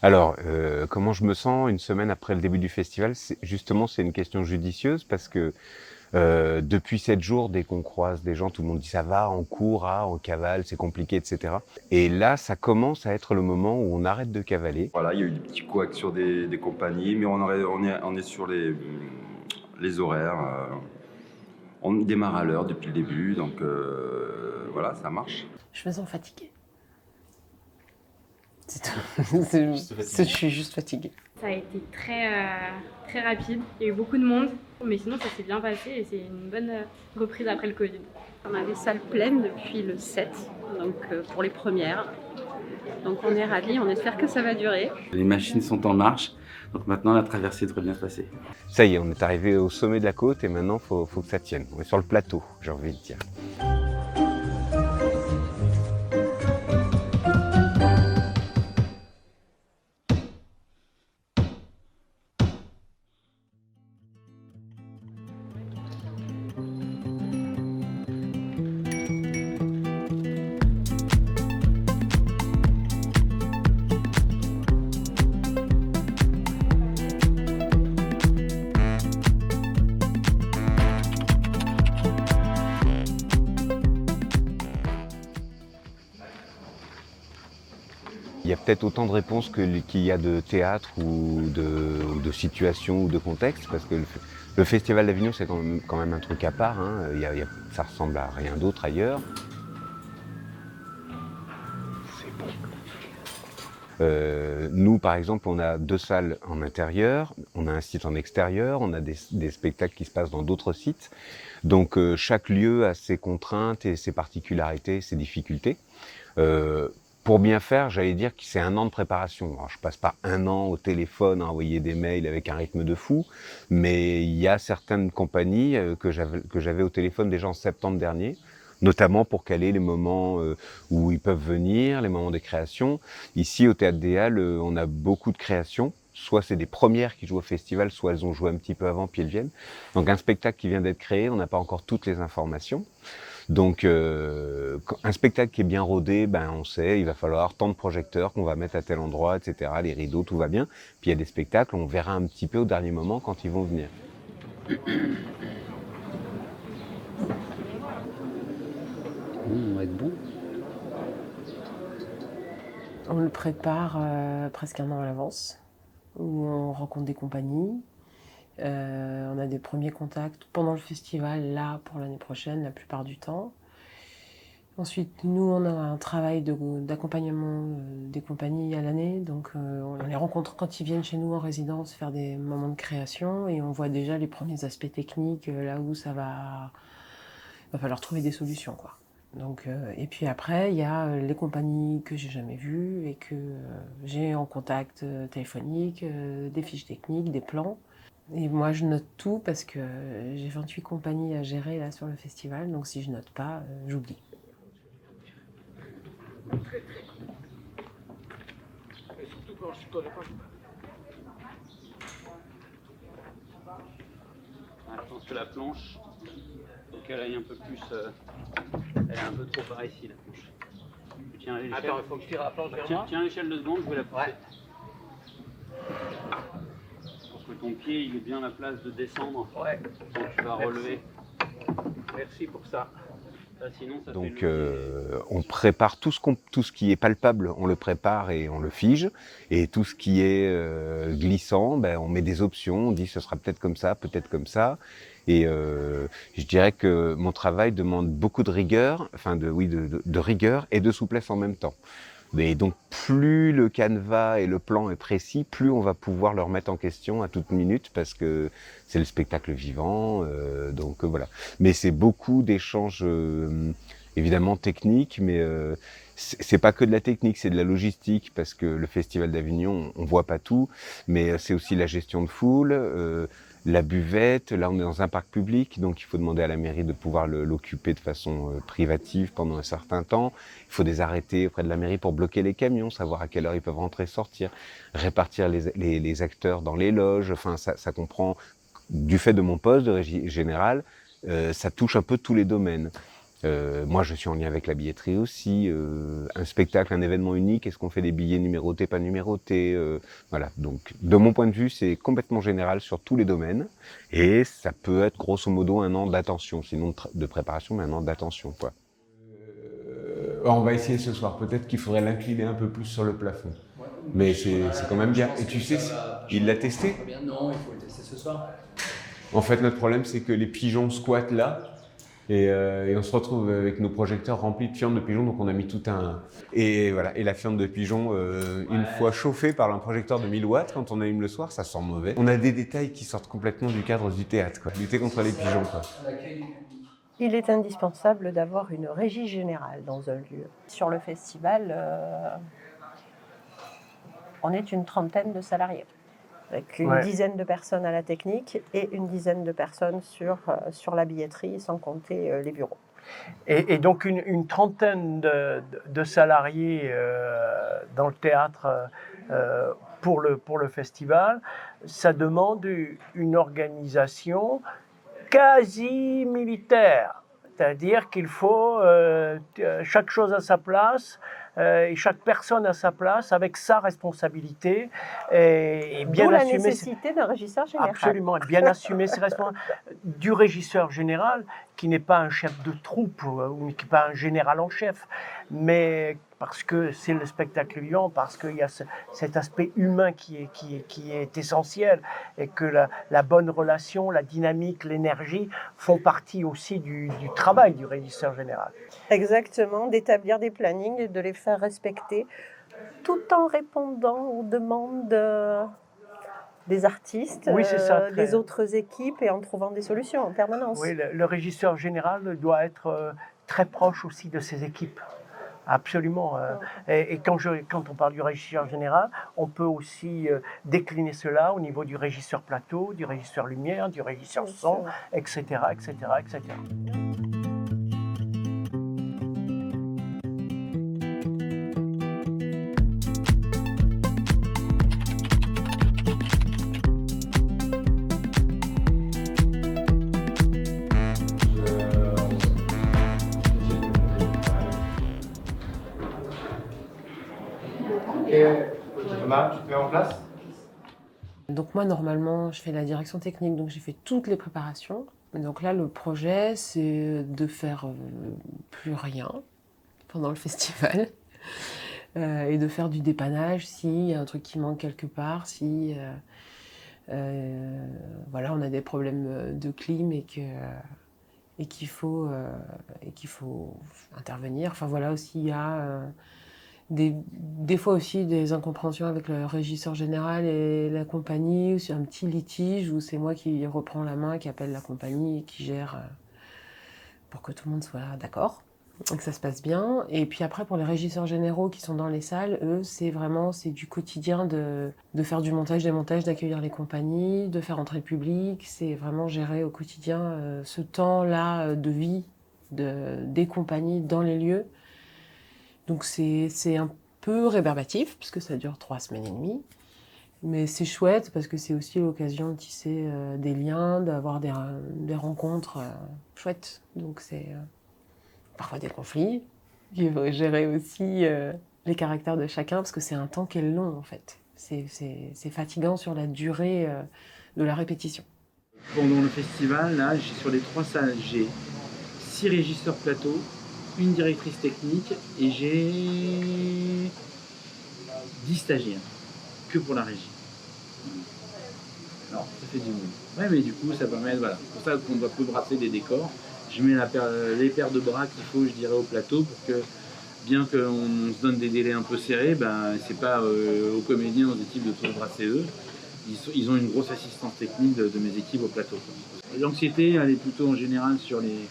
Alors, comment je me sens une semaine après le début du festival? C'est une question judicieuse parce que, depuis 7 jours, dès qu'on croise des gens, tout le monde dit: «Ça va? On court? Ah, on cavale, c'est compliqué» et cetera et là, ça commence à être le moment où on arrête de cavaler. Voilà, il y a eu des petits couacs sur des compagnies, mais on est sur les horaires. On démarre à l'heure depuis le début, donc voilà, ça marche. Je me sens fatiguée. C'est tout. Je suis juste fatiguée. Ça a été très rapide, il y a eu beaucoup de monde, mais sinon ça s'est bien passé et c'est une bonne reprise après le Covid. On a des salles pleines depuis le 7, donc pour les premières. Donc on est ravis, on espère que ça va durer. Les machines sont en marche, donc maintenant la traversée devrait bien se passer. Ça y est, on est arrivé au sommet de la côte et maintenant faut que ça tienne. On est sur le plateau, j'ai envie de dire. Il y a peut-être autant de réponses qu'il y a de théâtre ou de situations ou de contextes, parce que le Festival d'Avignon, c'est quand même un truc à part, hein. Ça ressemble à rien d'autre ailleurs. C'est bon. Nous, par exemple, on a 2 salles en intérieur, on a un site en extérieur, on a des spectacles qui se passent dans d'autres sites. Donc, chaque lieu a ses contraintes et ses particularités, ses difficultés. Pour bien faire, j'allais dire que c'est 1 an de préparation. Alors, je passe pas 1 an au téléphone à envoyer des mails avec un rythme de fou, mais il y a certaines compagnies que j'avais au téléphone déjà en septembre dernier, notamment pour caler les moments où ils peuvent venir, les moments de création. Ici, au Théâtre des Halles, on a beaucoup de créations. Soit c'est des premières qui jouent au festival, soit elles ont joué un petit peu avant, puis elles viennent. Donc un spectacle qui vient d'être créé, on n'a pas encore toutes les informations. Donc, un spectacle qui est bien rodé, ben on sait, il va falloir tant de projecteurs qu'on va mettre à tel endroit, etc. Les rideaux, tout va bien. Puis il y a des spectacles, on verra un petit peu au dernier moment quand ils vont venir. On va être bon. On le prépare presque 1 an à l'avance, où on rencontre des compagnies. On a des premiers contacts pendant le festival, là, pour l'année prochaine, la plupart du temps. Ensuite, nous, on a un travail d'accompagnement des compagnies à l'année. Donc, on les rencontre quand ils viennent chez nous en résidence faire des moments de création et on voit déjà les premiers aspects techniques, là où va falloir trouver des solutions, quoi. Donc, et puis après, il y a les compagnies que j'ai jamais vues et que j'ai en contact téléphonique, des fiches techniques, des plans. Et moi, je note tout parce que j'ai 28 compagnies à gérer là sur le festival. Donc, si je note pas, j'oublie. Et surtout quand je connais pas. Je pense que la planche, faut qu'elle aille un peu plus. Elle est un peu trop par ici, la planche. Tiens l'échelle. Attends, il faut que je tire la planche vers moi. Tiens l'échelle 2 secondes, je vais la pousser. Ouais. Pour que ton pied il ait bien la place de descendre Ouais. quand tu vas relever. Merci pour ça. Sinon, ça Donc, fait on prépare tout ce qui est palpable, on le prépare et on le fige. Et tout ce qui est glissant, ben, on met des options. On dit ce sera peut-être comme ça, peut-être comme ça. Et je dirais que mon travail demande beaucoup de rigueur, de rigueur et de souplesse en même temps. Et donc, plus le canevas et le plan est précis, plus on va pouvoir le remettre en question à toute minute parce que c'est le spectacle vivant. Donc voilà. Mais c'est beaucoup d'échanges, évidemment techniques, mais c'est pas que de la technique, c'est de la logistique parce que le Festival d'Avignon, on voit pas tout, mais c'est aussi la gestion de foule. La buvette, là on est dans un parc public, donc il faut demander à la mairie de pouvoir l'occuper de façon privative pendant un certain temps. Il faut des arrêtés auprès de la mairie pour bloquer les camions, savoir à quelle heure ils peuvent rentrer et sortir, répartir les acteurs dans les loges, enfin ça comprend, du fait de mon poste de régie générale, ça touche un peu tous les domaines. Moi, je suis en lien avec la billetterie aussi. Un spectacle, un événement unique, est-ce qu'on fait des billets numérotés, pas numérotés Voilà. Donc, de mon point de vue, c'est complètement général sur tous les domaines. Et ça peut être grosso modo un an d'attention, sinon de préparation, mais un an d'attention, quoi. On va essayer ce soir. Peut-être qu'il faudrait l'incliner un peu plus sur le plafond. Ouais, mais c'est quand même bien. Et tu sais, il l'a testé ? Non, il faut le tester ce soir. En fait, notre problème, c'est que les pigeons squattent là. Et on se retrouve avec nos projecteurs remplis de fientes de pigeons, donc on a mis tout un... Et voilà, et la fiente de pigeon, une fois chauffée par un projecteur de 1000 watts, quand on allume le soir, ça sent mauvais. On a des détails qui sortent complètement du cadre du théâtre, quoi. Lutter contre les pigeons, quoi. Il est indispensable d'avoir une régie générale dans un lieu. Sur le festival, on est une trentaine de salariés, avec une dizaine de personnes à la technique et une dizaine de personnes sur la billetterie, sans compter les bureaux. Et donc une trentaine de salariés dans le théâtre pour le festival, ça demande une organisation quasi militaire. C'est-à-dire qu'il faut chaque chose à sa place, et chaque personne à sa place, avec sa responsabilité, et bien D'où la assumer nécessité d'un régisseur général. Absolument, et bien assumer ses responsabilités du régisseur général, qui n'est pas un chef de troupe, ou qui n'est pas un général en chef, mais parce que c'est le spectacle vivant, parce qu'il y a cet aspect humain qui est essentiel, et que la bonne relation, la dynamique, l'énergie font partie aussi du travail du régisseur général. Exactement, d'établir des plannings et de les faire respecter, tout en répondant aux demandes des artistes, Oui, c'est ça, des autres équipes, et en trouvant des solutions en permanence. Oui, le régisseur général doit être très proche aussi de ses équipes. Absolument. Et quand on parle du régisseur général, on peut aussi décliner cela au niveau du régisseur plateau, du régisseur lumière, du régisseur son, etc., etc., etc. Et Thomas, tu te mets en place ? Donc moi, normalement, je fais la direction technique, donc j'ai fait toutes les préparations. Donc là, le projet, c'est de faire plus rien pendant le festival et de faire du dépannage s'il y a un truc qui manque quelque part, si voilà, on a des problèmes de clim et qu'il faut intervenir. Enfin voilà, aussi il y a des fois aussi des incompréhensions avec le régisseur général et la compagnie, ou c'est un petit litige où c'est moi qui reprends la main, qui appelle la compagnie et qui gère pour que tout le monde soit d'accord et que ça se passe bien. Et puis après, pour les régisseurs généraux qui sont dans les salles, eux, c'est du quotidien de faire du montage, des montages, d'accueillir les compagnies, de faire entrer le public. C'est vraiment gérer au quotidien ce temps-là de vie des compagnies dans les lieux. Donc c'est un peu rébarbatif, puisque ça dure 3 semaines et demie. Mais c'est chouette, parce que c'est aussi l'occasion de tisser des liens, d'avoir des rencontres chouettes. Donc c'est parfois des conflits. Il faut gérer aussi les caractères de chacun, parce que c'est un temps qui est long, en fait. C'est fatigant sur la durée de la répétition. Pendant le festival, là, sur les 3 salles, j'ai 6 régisseurs plateau, une directrice technique et j'ai 10 stagiaires, que pour la régie. Alors, ça fait du monde. Ouais, mais du coup, ça permet, voilà, c'est pour ça qu'on doit plus brasser des décors. Je mets les paires de bras qu'il faut, je dirais, au plateau pour que, bien qu'on se donne des délais un peu serrés, ben, c'est pas aux comédiens, aux équipes de tout brasser eux. Ils ont une grosse assistance technique de mes équipes au plateau. L'anxiété, elle est plutôt en général sur les...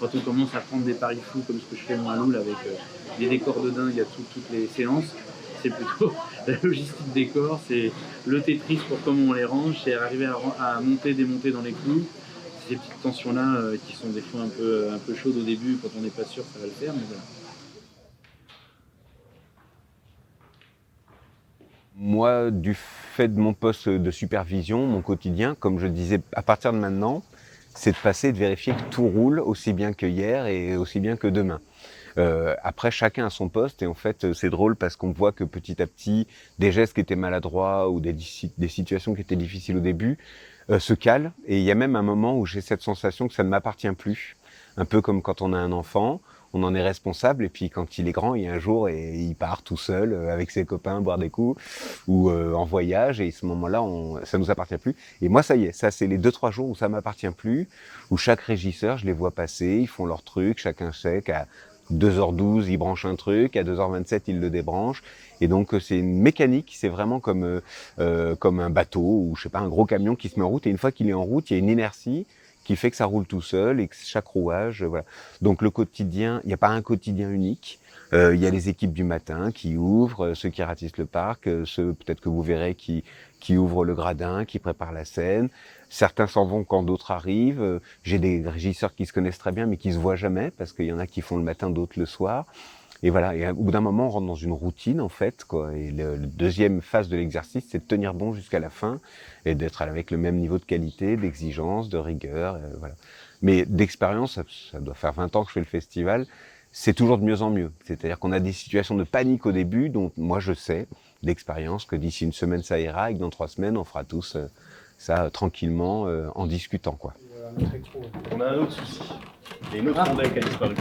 Quand on commence à prendre des paris fous comme ce que je fais moi à Loul avec des décors de dingue à toutes les séances, c'est plutôt la logistique décor, c'est le Tetris pour comment on les range, c'est arriver à monter, démonter dans les clous. C'est ces petites tensions-là qui sont des fois un peu chaudes au début quand on n'est pas sûr que ça va le faire, mais voilà. Moi, du fait de mon poste de supervision, mon quotidien, comme je disais, à partir de maintenant, c'est de passer et de vérifier que tout roule aussi bien que hier et aussi bien que demain. Après, chacun a son poste et en fait, c'est drôle parce qu'on voit que petit à petit, des gestes qui étaient maladroits ou des situations qui étaient difficiles au début se calent. Et il y a même un moment où j'ai cette sensation que ça ne m'appartient plus. Un peu comme quand on a un enfant, on en est responsable et puis quand il est grand, il y a un jour et il part tout seul avec ses copains boire des coups ou en voyage et à ce moment-là, ça nous appartient plus. Et moi, ça y est, ça c'est les 2-3 jours où ça m'appartient plus, où chaque régisseur, je les vois passer, ils font leur truc, chacun sait qu'à 2h12, il branche un truc, à 2h27, il le débranche. Et donc, c'est une mécanique, c'est vraiment comme un bateau ou, je sais pas, un gros camion qui se met en route. Et une fois qu'il est en route, il y a une inertie qui fait que ça roule tout seul et que chaque rouage, voilà. Donc, le quotidien, il n'y a pas un quotidien unique. Il y a les équipes du matin qui ouvrent, ceux qui ratissent le parc, ceux peut-être que vous verrez qui ouvrent le gradin, qui préparent la scène. Certains s'en vont quand d'autres arrivent. J'ai des régisseurs qui se connaissent très bien mais qui se voient jamais parce qu'il y en a qui font le matin, d'autres le soir. Et voilà, et au bout d'un moment, on rentre dans une routine en fait, quoi. Et la deuxième phase de l'exercice, c'est de tenir bon jusqu'à la fin et d'être avec le même niveau de qualité, d'exigence, de rigueur, voilà. Mais d'expérience, ça doit faire 20 ans que je fais le festival, c'est toujours de mieux en mieux. C'est-à-dire qu'on a des situations de panique au début, dont moi je sais d'expérience que d'ici une semaine ça ira et que dans 3 semaines on fera tous ça tranquillement en discutant, quoi. On a un autre souci. Il y a une autre rondelle qui a disparu.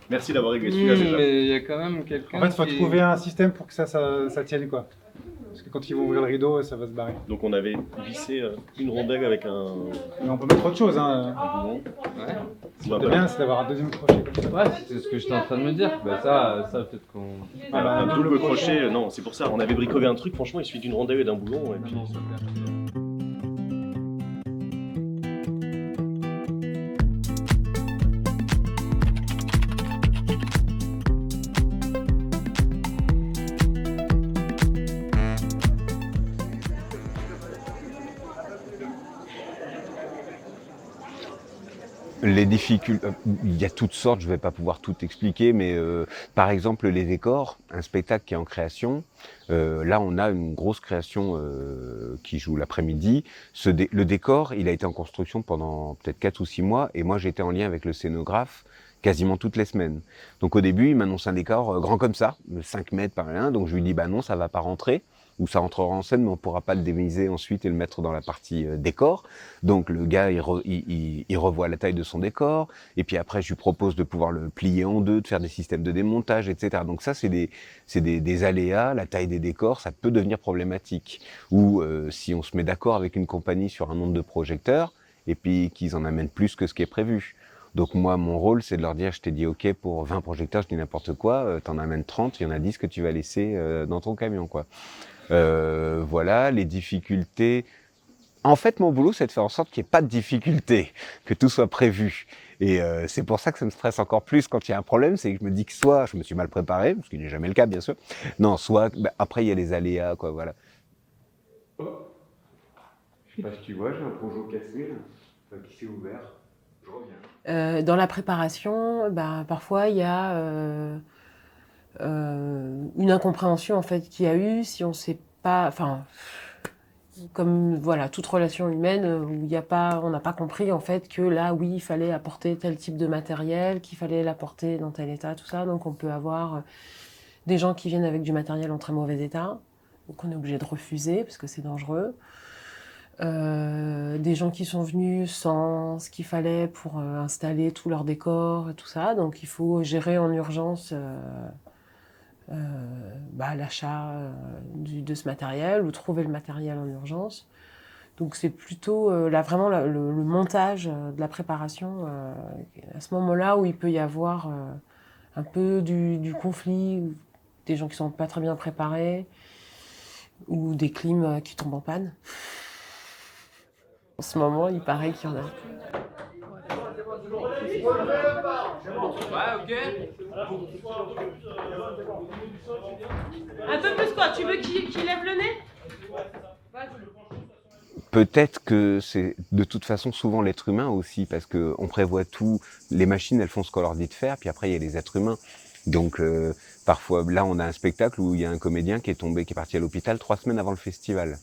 Merci d'avoir réglé celui-là déjà. Mais il y a quand même quelqu'un. En fait, il faut trouver un système pour que ça tienne, quoi. Parce que quand ils vont ouvrir le rideau, ça va se barrer. Donc on avait vissé une rondelle avec un... Mais on peut mettre autre chose, hein. Ouais. Ce qui est bien, c'est d'avoir un deuxième crochet comme ça. Ouais, c'est ce que j'étais en train de me dire. Bah ça peut-être qu'on... un double crochet, non, c'est pour ça. On avait bricolé un truc, franchement, il suffit d'une rondelle et d'un boulon. Et puis... Les difficultés, il y a toutes sortes, je ne vais pas pouvoir tout expliquer, mais par exemple les décors, un spectacle qui est en création, là on a une grosse création qui joue l'après-midi. Le décor, il a été en construction pendant peut-être 4 ou 6 mois, et moi j'étais en lien avec le scénographe quasiment toutes les semaines. Donc au début, il m'annonce un décor grand comme ça, 5 mètres par rien, donc je lui dis bah non, ça va pas rentrer. Ou ça rentrera en scène, mais on pourra pas le démiser ensuite et le mettre dans la partie décor. Donc le gars, il revoit la taille de son décor, et puis après, je lui propose de pouvoir le plier en deux, de faire des systèmes de démontage, etc. Donc ça, c'est des aléas, la taille des décors, ça peut devenir problématique. Ou si on se met d'accord avec une compagnie sur un nombre de projecteurs, et puis qu'ils en amènent plus que ce qui est prévu. Donc moi, mon rôle, c'est de leur dire, je t'ai dit OK pour 20 projecteurs, je dis n'importe quoi, t'en amènes 30, il y en a 10 que tu vas laisser dans ton camion, quoi. Voilà, les difficultés. En fait, mon boulot, c'est de faire en sorte qu'il n'y ait pas de difficultés, que tout soit prévu. Et c'est pour ça que ça me stresse encore plus quand il y a un problème, c'est que je me dis que soit je me suis mal préparé, ce qui n'est jamais le cas, bien sûr. Non, soit après il y a les aléas, quoi, voilà. Je sais pas si tu vois, j'ai un projo cassé là, qui s'est ouvert. Je reviens. Dans la préparation, parfois il y a une incompréhension en fait qu'il y a eu si on sait pas, enfin comme voilà toute relation humaine où il y a pas, on n'a pas compris en fait que là oui il fallait apporter tel type de matériel, qu'il fallait l'apporter dans tel état, tout ça. Donc on peut avoir des gens qui viennent avec du matériel en très mauvais état, donc on est obligé de refuser parce que c'est dangereux. Des gens qui sont venus sans ce qu'il fallait pour installer tout leur décor et tout ça, donc il faut gérer en urgence l'achat de ce matériel ou trouver le matériel en urgence. Donc c'est plutôt vraiment le montage de la préparation à ce moment-là où il peut y avoir un peu du conflit, ou des gens qui sont pas très bien préparés ou des clims qui tombent en panne. En ce moment, il paraît qu'il y en a. Ouais, ok. Un peu plus quoi, tu veux qu'il lève le nez ? Peut-être que c'est de toute façon souvent l'être humain aussi, parce qu'on prévoit tout, les machines elles font ce qu'on leur dit de faire, puis après il y a les êtres humains. Donc parfois, là on a un spectacle où il y a un comédien qui est parti à l'hôpital 3 semaines avant le festival.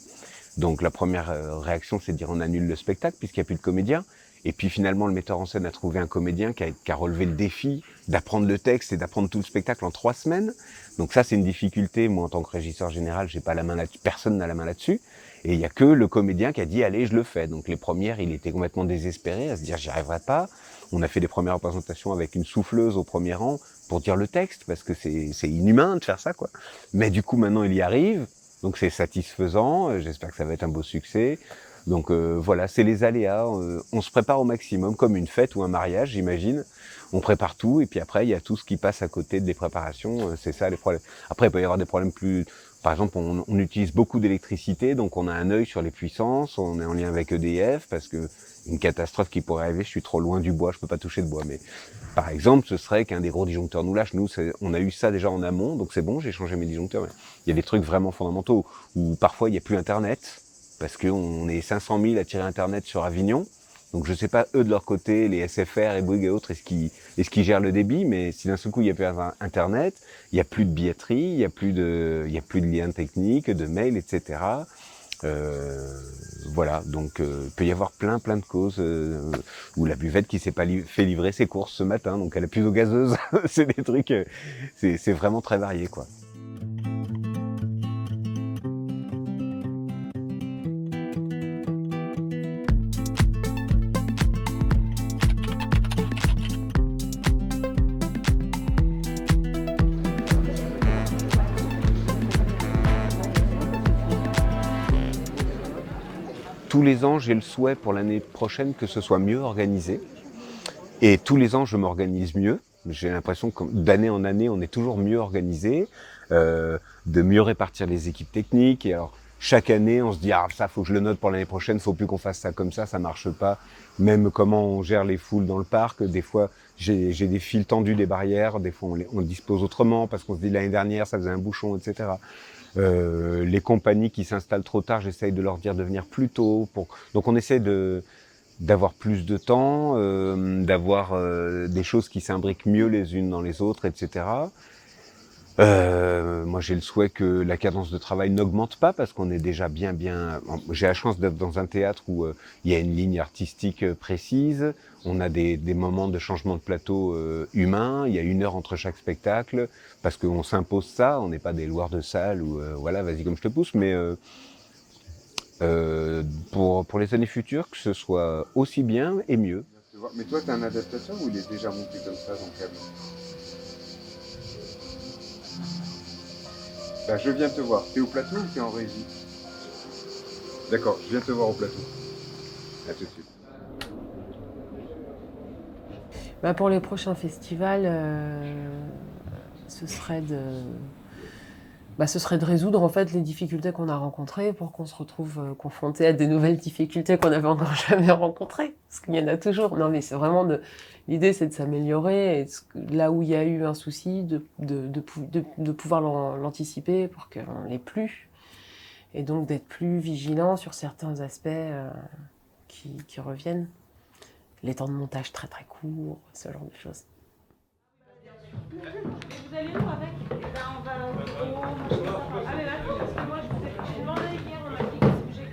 Donc la première réaction c'est de dire on annule le spectacle puisqu'il n'y a plus de comédiens. Et puis finalement, le metteur en scène a trouvé un comédien qui a relevé le défi d'apprendre le texte et d'apprendre tout le spectacle en 3 semaines. Donc ça, c'est une difficulté. Moi, en tant que régisseur général, j'ai pas la main là-dessus. Personne n'a la main là-dessus. Et il y a que le comédien qui a dit, allez, je le fais. Donc les premières, il était complètement désespéré à se dire, j'y arriverai pas. On a fait des premières représentations avec une souffleuse au premier rang pour dire le texte, parce que c'est inhumain de faire ça, quoi. Mais du coup, maintenant, il y arrive. Donc c'est satisfaisant. J'espère que ça va être un beau succès. Donc voilà, c'est les aléas. On se prépare au maximum, comme une fête ou un mariage, j'imagine. On prépare tout, et puis après, il y a tout ce qui passe à côté des préparations. C'est ça les problèmes. Après, il peut y avoir des problèmes plus... Par exemple, on utilise beaucoup d'électricité, donc on a un œil sur les puissances. On est en lien avec EDF, parce que une catastrophe qui pourrait arriver, je suis trop loin du bois, je peux pas toucher de bois. Mais par exemple, ce serait qu'un des gros disjoncteurs nous lâche. Nous, on a eu ça déjà en amont, donc c'est bon, j'ai changé mes disjoncteurs. Mais il y a des trucs vraiment fondamentaux, où parfois il n'y a plus Internet, parce qu'on est 500 000 à tirer Internet sur Avignon. Donc je sais pas, eux de leur côté, les SFR et Bouygues et autres, est-ce qu'ils gèrent le débit, mais si d'un seul coup il n'y a plus Internet, il n'y a plus de billetterie, il n'y a plus de liens techniques, de mails, etc. Voilà, donc il peut y avoir plein de causes, ou la buvette qui s'est pas fait livrer ses courses ce matin, donc elle a plus d'eau gazeuse. C'est des trucs, c'est vraiment très varié, quoi. Tous les ans, j'ai le souhait pour l'année prochaine que ce soit mieux organisé. Et tous les ans, je m'organise mieux. J'ai l'impression que d'année en année, on est toujours mieux organisé, de mieux répartir les équipes techniques. Et alors, chaque année, on se dit, ah, ça, faut que je le note pour l'année prochaine, faut plus qu'on fasse ça comme ça marche pas. Même comment on gère les foules dans le parc, des fois, j'ai des fils tendus, des barrières, des fois, on dispose autrement parce qu'on se dit l'année dernière, ça faisait un bouchon, etc. Les compagnies qui s'installent trop tard, j'essaye de leur dire de venir plus tôt. Donc on essaie d'avoir plus de temps, d'avoir des choses qui s'imbriquent mieux les unes dans les autres, etc. Moi j'ai le souhait que la cadence de travail n'augmente pas parce qu'on est déjà bien... J'ai la chance d'être dans un théâtre où il y a une ligne artistique précise, on a des moments de changement de plateau humain, il y a 1 heure entre chaque spectacle, parce qu'on s'impose ça, on n'est pas des loueurs de salle ou voilà, vas-y comme je te pousse, mais pour les années futures, que ce soit aussi bien et mieux. Mais toi, tu as un adaptateur ou il est déjà monté comme ça dans le câble? Bah, je viens te voir. T'es au plateau ou t'es en régie? D'accord, je viens te voir au plateau. À tout de suite. Bah pour les prochains festivals, ce serait de résoudre en fait les difficultés qu'on a rencontrées pour qu'on se retrouve confronté à des nouvelles difficultés qu'on n'avait encore jamais rencontrées. Parce qu'il y en a toujours. Non mais c'est vraiment l'idée c'est de s'améliorer et là où il y a eu un souci, de pouvoir l'anticiper pour qu'on l'ait plus. Et donc d'être plus vigilant sur certains aspects qui reviennent. Les temps de montage très très courts, ce genre de choses. Vous allez où avec? On va au bureau. Ah mais d'accord, parce que moi j'ai demandé hier, on m'a dit que j'ai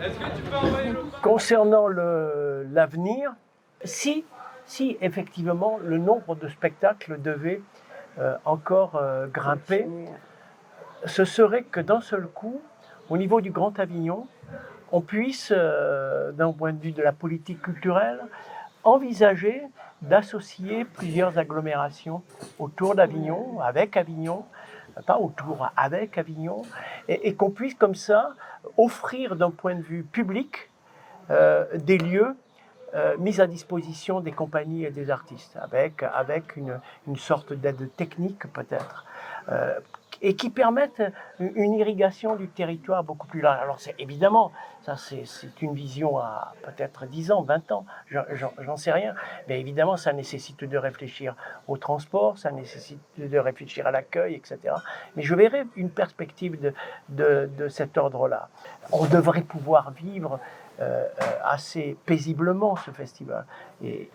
Est-ce que tu peux envoyer le... Concernant l'avenir, si effectivement le nombre de spectacles devait encore grimper, ce serait que d'un seul coup, au niveau du Grand Avignon, on puisse, d'un point de vue de la politique culturelle, envisager d'associer plusieurs agglomérations autour d'Avignon, avec Avignon, pas autour, avec Avignon, et qu'on puisse comme ça offrir d'un point de vue public des lieux mis à disposition des compagnies et des artistes, avec une sorte d'aide technique peut-être, et qui permettent une irrigation du territoire beaucoup plus large. Alors évidemment, ça c'est une vision à peut-être 10 ans, 20 ans, j'en sais rien, mais évidemment ça nécessite de réfléchir au transport, ça nécessite de réfléchir à l'accueil, etc. Mais je verrais une perspective de cet ordre-là. On devrait pouvoir vivre assez paisiblement ce festival et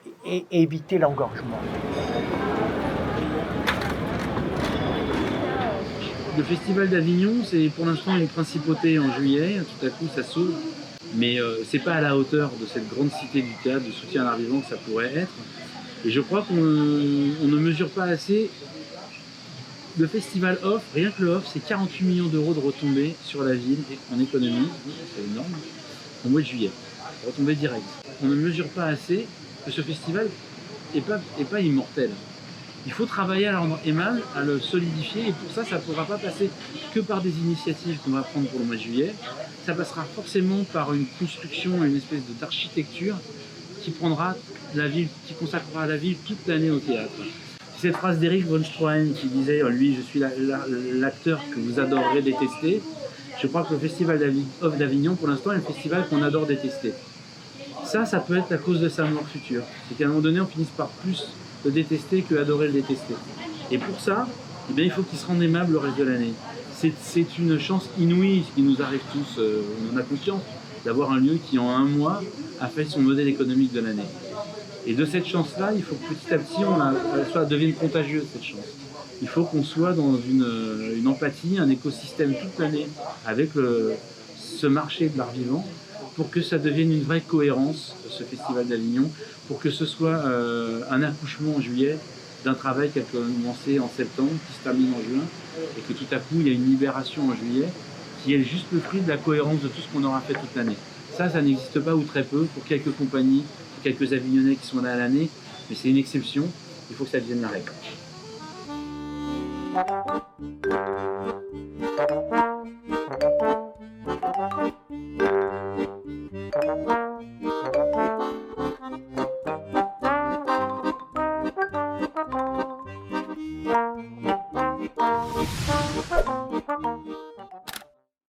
éviter l'engorgement. Le festival d'Avignon, c'est pour l'instant une principauté en juillet, tout à coup ça s'ouvre. Mais c'est pas à la hauteur de cette grande cité du théâtre de soutien à l'art vivant que ça pourrait être. Et je crois qu'on ne mesure pas assez. Le festival offre, rien que le offre, c'est 48 millions d'euros de retombées sur la ville en économie, c'est énorme, au mois de juillet. Retombées directes. On ne mesure pas assez que ce festival n'est pas immortel. Il faut travailler à le rendre aimable, à le solidifier, et pour ça, ça ne pourra pas passer que par des initiatives qu'on va prendre pour le mois de juillet. Ça passera forcément par une construction, une espèce d'architecture qui prendra la ville, qui consacrera la ville toute l'année au théâtre. Cette phrase d'Eric von Stroheim qui disait « Lui, je suis l'acteur que vous adorerez détester », je crois que le Festival d'Avignon, pour l'instant, est le festival qu'on adore détester. Ça peut être la cause de sa mort future. C'est qu'à un moment donné, on finisse par plus le détester que adorer le détester. Et pour ça, eh bien, il faut qu'il se rende aimable le reste de l'année. C'est une chance inouïe qui nous arrive tous, on en a conscience, d'avoir un lieu qui, en un mois, a fait son modèle économique de l'année. Et de cette chance-là, il faut que petit à petit, ça devienne contagieux, cette chance. Il faut qu'on soit dans une empathie, un écosystème toute l'année avec ce marché de l'art vivant pour que ça devienne une vraie cohérence, ce Festival d'Avignon, pour que ce soit un accouchement en juillet d'un travail qui a commencé en septembre, qui se termine en juin, et que tout à coup, il y a une libération en juillet qui est juste le fruit de la cohérence de tout ce qu'on aura fait toute l'année. Ça n'existe pas ou très peu pour quelques compagnies, quelques Avignonnais qui sont là à l'année, mais c'est une exception, il faut que ça devienne la règle.